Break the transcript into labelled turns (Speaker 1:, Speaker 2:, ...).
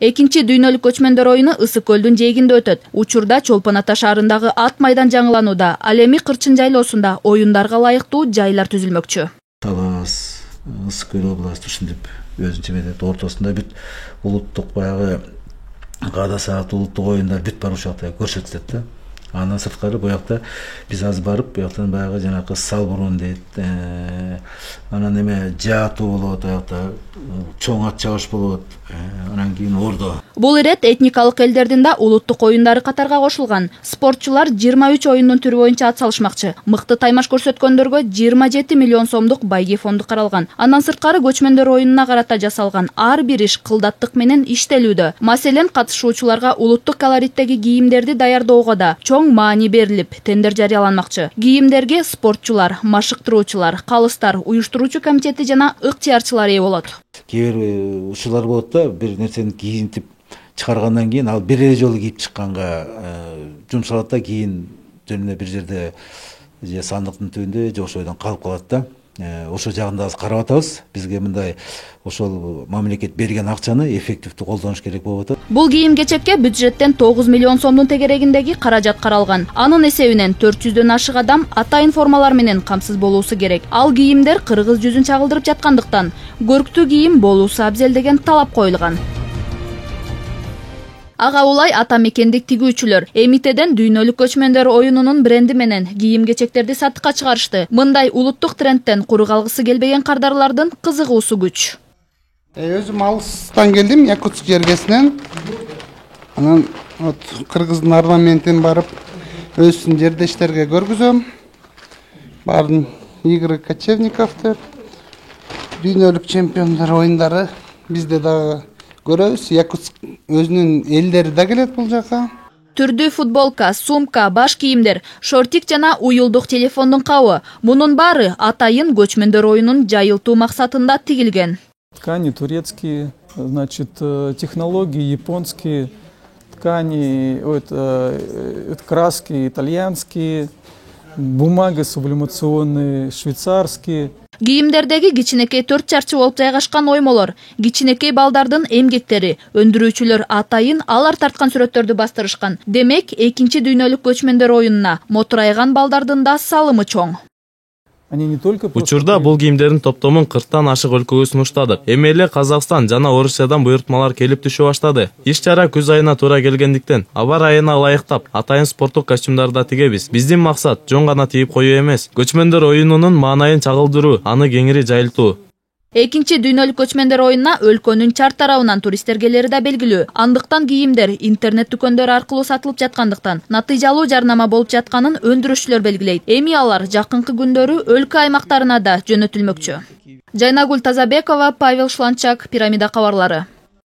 Speaker 1: Экинчи дүйнөлүк көчмөндөр оюну Ысык көлдүн жээгинде өтөт. Учурда Чолпон Ата шаарындагы ат майдан жаңыланууда. Ал эми Кырчын жайлоосунда оюндарга ылайыктуу жайлар түзүлмөкчү.
Speaker 2: Талас, Ысык көл областы ушинтип өзүнчө метет ортосунда бүт улуттук баягы каада саат улуттук оюндар бүт бар ушакта көрсөтүлөт да. Андан сырткары буякта биз азыр барып, буяктан баягы жанакы салбурун дейт, анан эме жаатуу болот, буякта чоң ат чабыш болот, анан кийин ордо.
Speaker 1: Бул ирет этникалык элдердин да улуттук оюндары катарга кошулган. Спортчулар 23 оюндун түрү боюнча ат салышмакчы. Мыкты таймаш көрсөткөндөргө 27 миллион сомдук байге фонду каралган. Андан сырткары көчмөндөр оюнуна карата жасалган ар бир иш кылдаттык менен иштелүүдө. Маселен, катышуучуларга улуттук колориттеги кийимдерди даярдоого да чоң маани берилип, тендер жарыяланмакчы. Кийимдерге спортчулар, машыктыруучулар, калыстар, уюштуруучу комитети жана ыктыярчылар ээ болот.
Speaker 2: Кээ бир ушулар болот да, бир нерсени кийинтип чыгаргандан кийин ал бир эле жолу кийип чыкканга жумшалат да, кийин жөнүнө бир жерде же сандыктын түбүндө же ошол бойдон калып калат да. Ошол жагын да карап атабыз. Бизге мындай ошол мамлекет берген акчаны эффективдүү колдонуш керек болуп атат.
Speaker 1: Бул кийим-кечекке бюджеттен 9 миллион сомдун тегерегиндеги каражат каралган. Анын эсебинен 400дөн ашык адам атайын формалар менен камсыз болуусу керек. Ал кийимдер кыргыз жүзүн чагылдырып жаткандыктан көрктүү кийим болуусу абзел деген талап коюлган. Ага улай ата мекендик тигүүчүлөр эмитеден дүйнөлүк көчмөндөр оюнунун бренди менен кийим-кечектерди сатыкка чыгарышты. Мындай улуттук трендтен куру калгысы келбеген кардарлардын кызыгуусу күч.
Speaker 3: Өзүм алыстан келдим, Якутск жергесинен. Анан кыргыздын орнаментин барып, өзүнүн жердештерге көргүзөм. Бардым Игорь Кочевниковдер, дүйнөлүк чемпиондор оюндары бизде дагы көрөбүз. Якутск өзүнүн элдери да келет бул жака.
Speaker 1: Түрдүү футболка, сумка, баш кийимдер, шортик жана уюлдук телефондун кабы. Мунун баары атайын көчмөндөр оюнун жайылтуу максатында тигилген.
Speaker 4: Ткани турецкие, значит, технологии японские, ткани, краски итальянские, бумага сублимационные, швейцарские.
Speaker 1: Кийимдердеги кичинекей 4 чарчы болуп жайгашкан оймолор, кичинекей балдардын эмгектери, өндүрүүчүлөр атайын алар тарткан сүрөттөрдү бастырышкан. Демек, экинчи дүйнөлүк көчмөндөр оюнуна мотурайган балдардын да салымы чоң.
Speaker 5: Учурда бул кийимдердин топтомун 40тан ашык өлкөгө сунуштадык. Эми эле Казакстан жана Орусиядан буйртмалар келип түшө баштады. Иш-чара күз айына туура келгендиктен, аба айына ылайыктап, атайын спорттук костюмдарды да тигебиз. Биздин максат жон гана тигип коюу эмес, көчмөндөр оюнунун маанайын чагылдыруу, аны кеңири жайылтуу.
Speaker 1: Экинчи дүйнөлүк көчмөндөр оюнуна өлкөнүн чар тарабынан туристтер келери да белгилүү. Андыктан кийимдер интернет дүкөндөрү аркылуу сатылып жаткандыктан натыйжалуу жарнама болуп жатканын өндүрүүчүлөр белгилейт. Эми алар жакынкы күндөрү өлкө аймактарына да жөнөтүлмөкчү. Жайнагүл Тазабекова, Павел Шланчак, Пирамида кабарлары.